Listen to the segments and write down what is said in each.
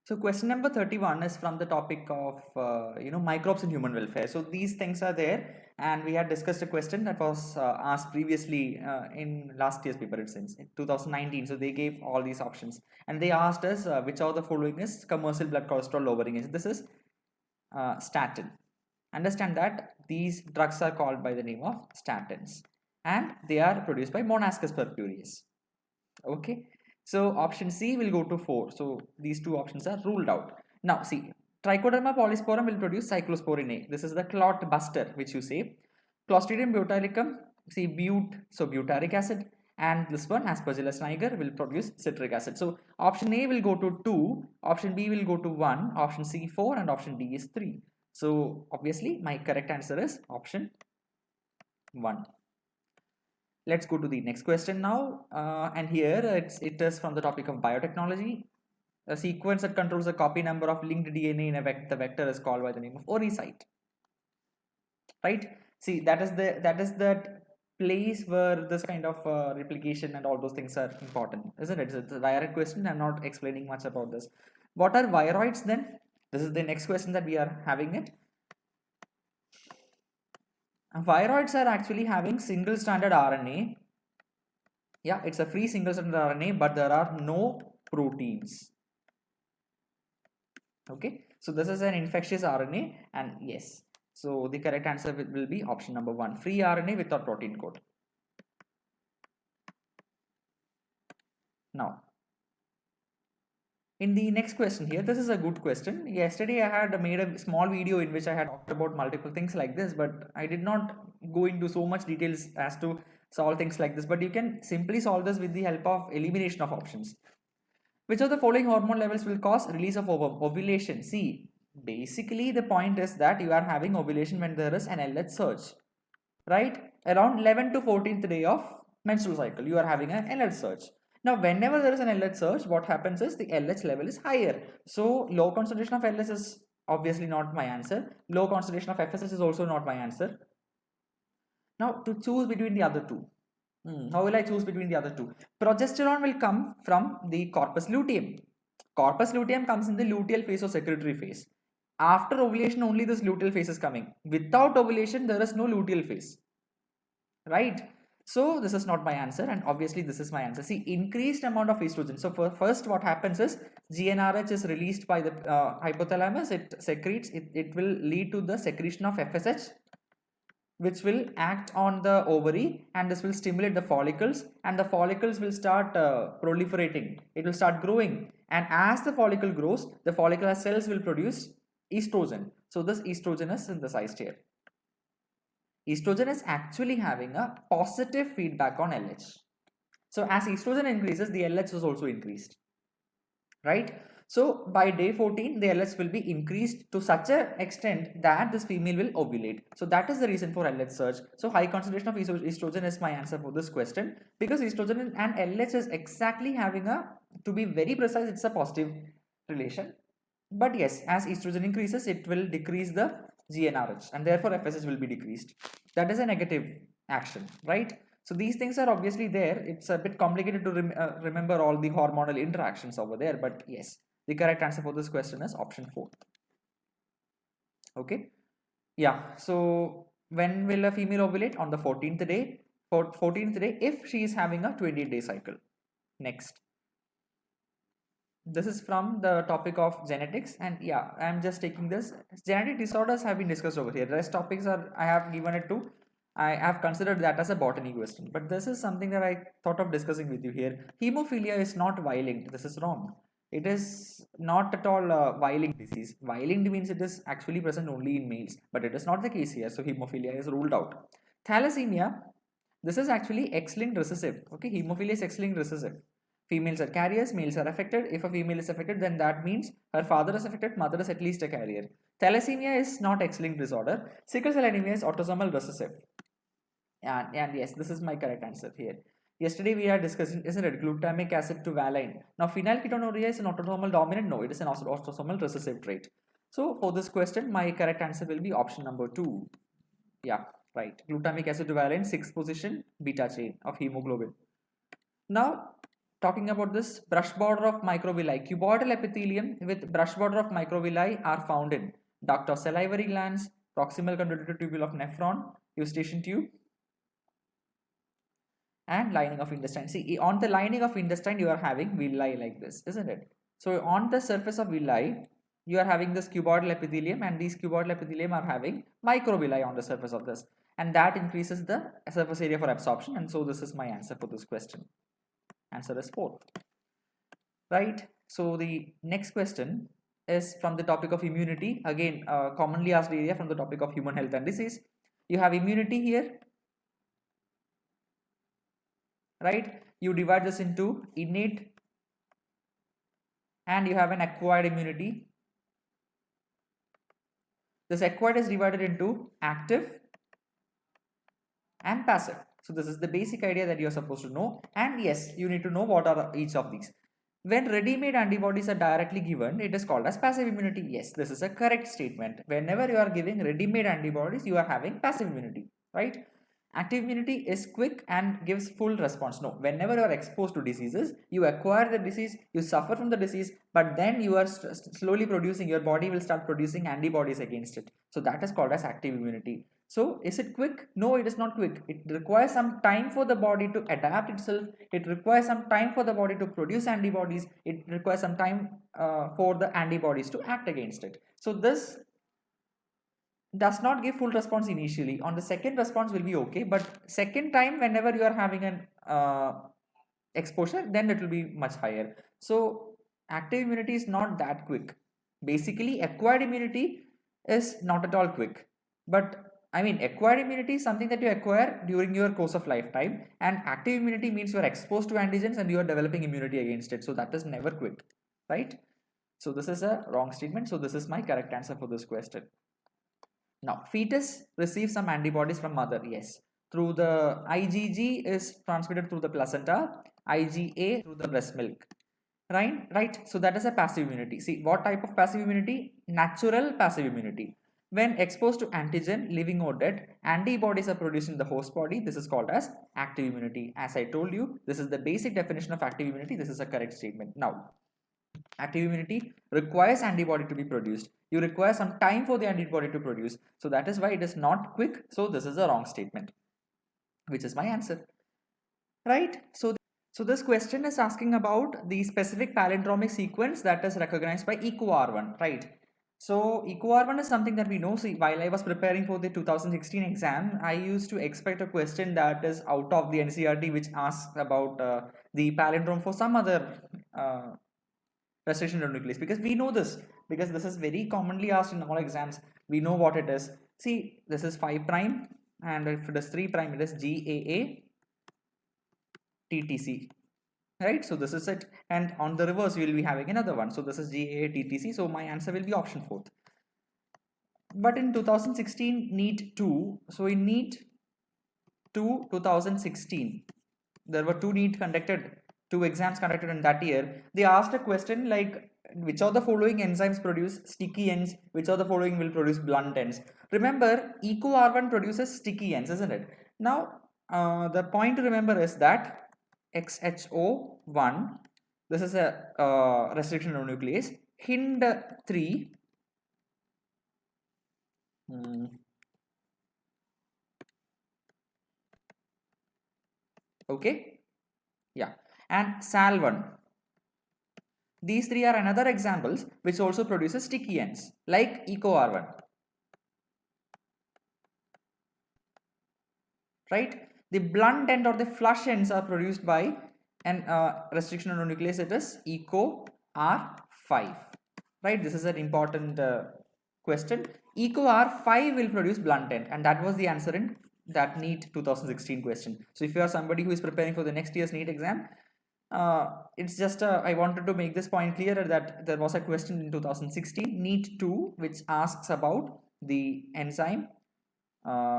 So question number 31 is from the topic of microbes in human welfare. So these things are there, and we had discussed a question that was asked previously in last year's paper, it seems, in 2019. So they gave all these options, and they asked us which of the following is commercial blood cholesterol lowering agent. This is statin. Understand that these drugs are called by the name of statins, and they are produced by Monascus purpureus. Okay, so option C will go to 4. So these two options are ruled out. Now see, Trichoderma polysporum will produce cyclosporin A. This is the clot buster which you say. Clostridium botulicum, see butyric acid, and this one Aspergillus niger will produce citric acid. So option A will go to 2, option B will go to 1, option C 4, and option D is 3. So obviously my correct answer is option 1. Let's go to the next question now, and here it is from the topic of biotechnology. A sequence that controls the copy number of linked DNA in a vector, the vector is called by the name of oocyte. Right? See, that is that place where this kind of replication and all those things are important, isn't it? It's a direct question. I'm not explaining much about this. What are viroids then? This is the next question that we are having it. Viroids are actually having single stranded RNA. Yeah, it's a free single stranded RNA, but there are no proteins. Okay, so this is an infectious RNA, and yes, so the correct answer will be option number 1, free RNA without protein code. Now, in the next question here, this is a good question. Yesterday I had made a small video in which I had talked about multiple things like this, but I did not go into so much details as to solve things like this, but you can simply solve this with the help of elimination of options. Which of the following hormone levels will cause release of ovulation? See, basically the point is that you are having ovulation when there is an LH surge, right? Around 11th to 14th day of menstrual cycle, you are having an LH surge. Now, whenever there is an LH surge, what happens is the LH level is higher. So, low concentration of LH is obviously not my answer. Low concentration of FSH is also not my answer. Now, to choose between the other two, how will I choose between the other two? Progesterone will come from the corpus luteum. Corpus luteum comes in the luteal phase or secretory phase. After ovulation, only this luteal phase is coming. Without ovulation, there is no luteal phase. Right? So this is not my answer, and obviously this is my answer. See, increased amount of estrogen. So first what happens is GnRH is released by the hypothalamus. It secretes, it will lead to the secretion of FSH, which will act on the ovary, and this will stimulate the follicles, and the follicles will start proliferating. It will start growing, and as the follicle grows, the follicular cells will produce estrogen. So this estrogen is synthesized here. Estrogen is actually having a positive feedback on LH. So as estrogen increases, the LH is also increased, right? So by day 14, the LH will be increased to such an extent that this female will ovulate. So that is the reason for LH surge. So high concentration of estrogen is my answer for this question, because estrogen and LH is exactly having a, to be very precise, it's a positive relation. But yes, as estrogen increases, it will decrease the GnRH, and therefore FSH will be decreased. That is a negative action, right? So these things are obviously there. It's a bit complicated to remember all the hormonal interactions over there, but yes, the correct answer for this question is option 4. Okay, yeah. So when will a female ovulate? On the 14th day. 14th day if she is having a 28-day cycle. Next. This is from the topic of genetics, and yeah, I'm just taking this. Genetic disorders have been discussed over here. The rest topics are, I have given it to, I have considered that as a botany question, but this is something that I thought of discussing with you here. Hemophilia is not Y-linked. This is wrong. It is not at all Y-linked disease. Y-linked means it is actually present only in males, but it is not the case here. So hemophilia is ruled out. Thalassemia, this is actually X-linked recessive. Okay, hemophilia is X-linked recessive. Females are carriers, males are affected. If a female is affected, then that means her father is affected, mother is at least a carrier. Thalassemia is not X-linked disorder. Sickle cell anemia is autosomal recessive. And yes, this is my correct answer here. Yesterday we are discussing, isn't it, glutamic acid to valine. Now phenylketonuria is an autosomal dominant? No, it is an autosomal recessive trait. So for this question, my correct answer will be option number 2. Yeah, right. Glutamic acid to valine, 6th position, beta chain of hemoglobin. Now, talking about this brush border of microvilli. Cuboidal epithelium with brush border of microvilli are found in duct of salivary glands, proximal convoluted tubule of nephron, eustachian tube, and lining of intestine. See, on the lining of intestine, you are having villi like this, isn't it? So on the surface of villi, you are having this cuboidal epithelium, and these cuboidal epithelium are having microvilli on the surface of this, and that increases the surface area for absorption. And so this is my answer for this question. Answer is 4. Right? So the next question is from the topic of immunity. Again, commonly asked area from the topic of human health and disease. You have immunity here, right? You divide this into innate and you have an acquired immunity. This acquired is divided into active and passive. So this is the basic idea that you're supposed to know. And yes, you need to know what are each of these. When ready-made antibodies are directly given, it is called as passive immunity. Yes, this is a correct statement. Whenever you are giving ready-made antibodies, you are having passive immunity, right? Active immunity is quick and gives full response. No, whenever you are exposed to diseases, you acquire the disease, you suffer from the disease, but then you are slowly producing, your body will start producing antibodies against it. So that is called as active immunity. So is it quick? No, it is not quick. It requires some time for the body to adapt itself. It requires some time for the body to produce antibodies. It requires some time for the antibodies to act against it. So this does not give full response initially. On the second response will be okay, but second time whenever you are having an exposure, then it will be much higher. So active immunity is not that quick. Basically acquired immunity is not at all quick, but I mean acquired immunity is something that you acquire during your course of lifetime, and active immunity means you are exposed to antigens and you are developing immunity against it. So that is never quick, right? So this is a wrong statement. So this is my correct answer for this question. Now, fetus receives some antibodies from mother. Yes, through the IgG is transmitted through the placenta, IgA through the breast milk. Right. So that is a passive immunity. See, what type of passive immunity? Natural passive immunity. When exposed to antigen, living or dead, antibodies are produced in the host body. This is called as active immunity. As I told you, this is the basic definition of active immunity. This is a correct statement. Now, active immunity requires antibody to be produced. You require some time for the antibody to produce. So that is why it is not quick. So this is a wrong statement, which is my answer. Right? So this question is asking about the specific palindromic sequence that is recognized by EcoR1, right? So EcoR1 is something that we know. See, while I was preparing for the 2016 exam, I used to expect a question that is out of the NCERT, which asks about the palindrome for some other restriction nucleus, because we know this, because this is very commonly asked in all exams. We know what it is. See, this is 5 prime, and if it is 3 prime, it is GAA TTC, right? So this is it, and on the reverse we will be having another one. So this is GAA TTC. So my answer will be option 4. But in 2016 NEET 2, so in NEET 2 2016, there were two exams conducted in that year. They asked a question like, which of the following enzymes produce sticky ends, which of the following will produce blunt ends? Remember, EcoR1 produces sticky ends, isn't it? Now the point to remember is that XHO1, this is a restriction nuclease. HIND3, okay, yeah, and SAL1. These three are another examples which also produces sticky ends like EcoR1, right? The blunt end or the flush ends are produced by an restriction nuclease. It is EcoR5, right? This is an important question. EcoR5 will produce blunt end, and that was the answer in that NEET 2016 question. So if you are somebody who is preparing for the next year's NEET exam, it's just I wanted to make this point clearer that there was a question in 2016 NEET 2 which asks about the enzyme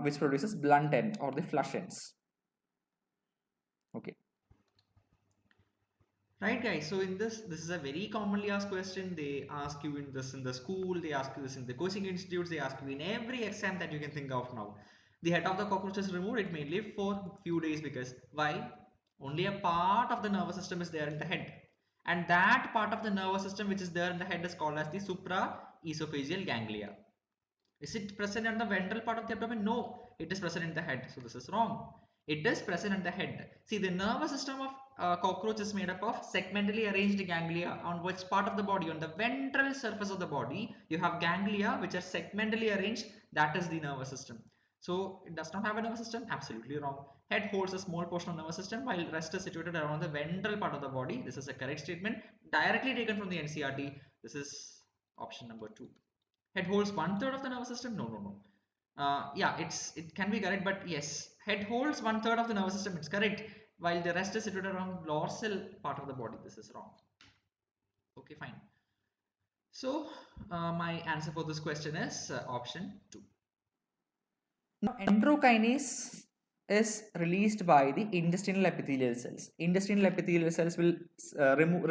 which produces blunt end or the flush ends. Okay. Right, guys. So in this is a very commonly asked question. They ask you in this in the school, they ask you this in the coaching institutes, they ask you in every exam that you can think of now. The head of the cockroach is removed. It may live for few days because why? Only a part of the nervous system is there in the head. And that part of the nervous system which is there in the head is called as the supraesophageal ganglia. Is it present on the ventral part of the abdomen? No, it is present in the head. So this is wrong. It is present in the head. See, the nervous system of cockroach is made up of segmentally arranged ganglia. On which part of the body? On the ventral surface of the body, you have ganglia which are segmentally arranged. That is the nervous system. So it does not have a nervous system? Absolutely wrong. Head holds a small portion of nervous system while rest is situated around the ventral part of the body. This is a correct statement directly taken from the NCERT. This is option number 2. Head holds 1/3 of the nervous system? No. Yeah, it can be correct, but yes, head holds 1/3 of the nervous system. It's correct, while the rest is situated around dorsal part of the body. This is wrong. Okay, fine. So my answer for this question is option 2. Now, enterokinase is released by the intestinal epithelial cells. Intestinal epithelial cells will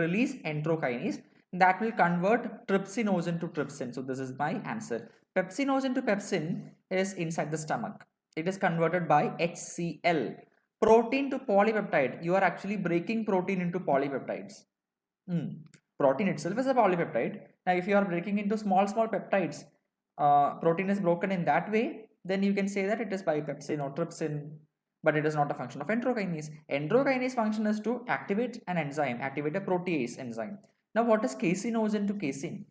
release enterokinase that will convert trypsinogen to trypsin. So this is my answer. Pepsinogen to pepsin is inside the stomach. It is converted by HCl. Protein to polypeptide. You are actually breaking protein into polypeptides. Protein itself is a polypeptide. Now if you are breaking into small peptides, protein is broken in that way, then you can say that it is by pepsin or trypsin, but it is not a function of enterokinase. Enterokinase function is to activate an enzyme, activate a protease enzyme. Now what is casinogen to casein?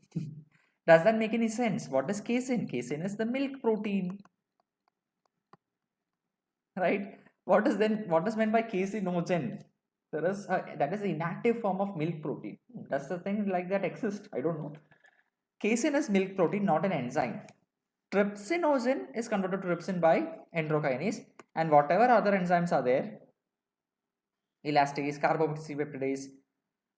Does that make any sense? What is casein? Casein is the milk protein, right? What is meant by casinogen? That is the inactive form of milk protein. Does the thing like that exist? I don't know. Casein is milk protein, not an enzyme. Trypsinogen is converted to trypsin by enterokinase, and whatever other enzymes are there, elastase, carboxypeptidase,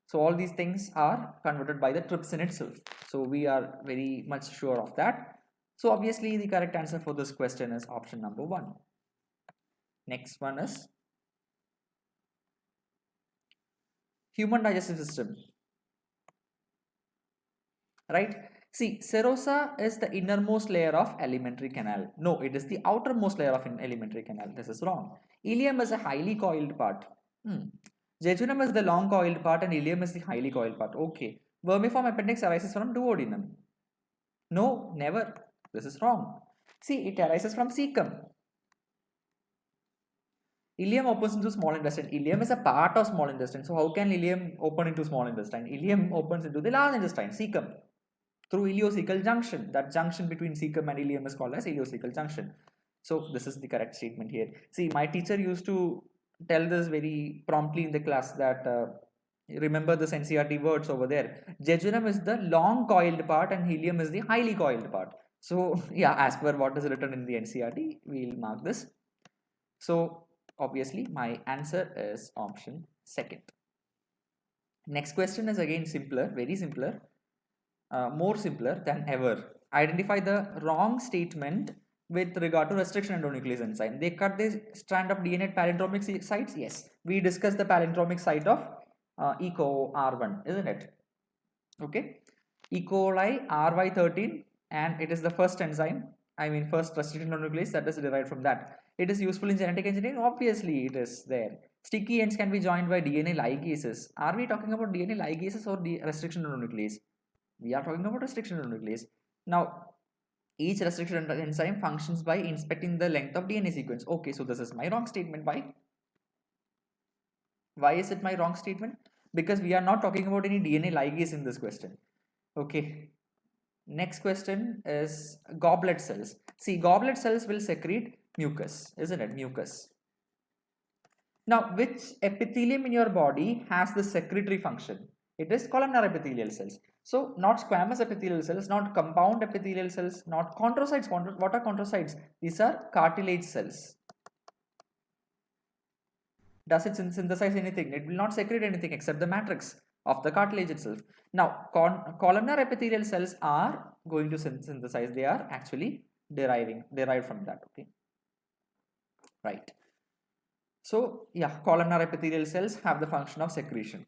so all these things are converted by the trypsin itself. So we are very much sure of that. So obviously the correct answer for this question is option number 1. Next one is human digestive system, right? See, serosa is the innermost layer of alimentary canal. No, it is the outermost layer of an alimentary canal. This is wrong. Ileum is a highly coiled part. Jejunum is the long coiled part and ileum is the highly coiled part. Okay. Vermiform appendix arises from duodenum. No, never. This is wrong. See, it arises from cecum. Ileum opens into small intestine. Ileum is a part of small intestine. So how can ileum open into small intestine? Ileum opens into the large intestine, cecum, through ileocecal junction. That junction between cecum and ileum is called as ileocecal junction. So this is the correct statement here. See, my teacher used to tell this very promptly in the class that remember this NCERT words over there. Jejunum is the long coiled part and ileum is the highly coiled part. So yeah, as per what is written in the NCERT, we'll mark this. So obviously my answer is option 2nd. Next question is again simpler, very simpler, more simpler than ever. Identify the wrong statement with regard to restriction endonuclease enzyme. They cut the strand of DNA at palindromic sites. Yes, we discussed the palindromic site of E. coli R1, isn't it? Okay, E. coli RY13, and it is the first enzyme, first restriction endonuclease that is derived from that. It is useful in genetic engineering. Obviously it is there. Sticky ends can be joined by DNA ligases. Are we talking about DNA ligases or the restriction endonuclease? We are talking about restriction endonuclease. Now each restriction enzyme functions by inspecting the length of DNA sequence. Okay, so this is my wrong statement. Why is it my wrong statement? Because we are not talking about any DNA ligase in this question. Okay, next question is goblet cells. See, goblet cells will secrete mucus, isn't it? Mucus. Now, which epithelium in your body has the secretory function? It is columnar epithelial cells. So, not squamous epithelial cells, not compound epithelial cells, not chondrocytes. What are chondrocytes? These are cartilage cells. Does it synthesize anything? It will not secrete anything except the matrix of the cartilage itself. Now, columnar epithelial cells are going to synthesize. They are actually derived from that. Okay, right. So yeah, columnar epithelial cells have the function of secretion.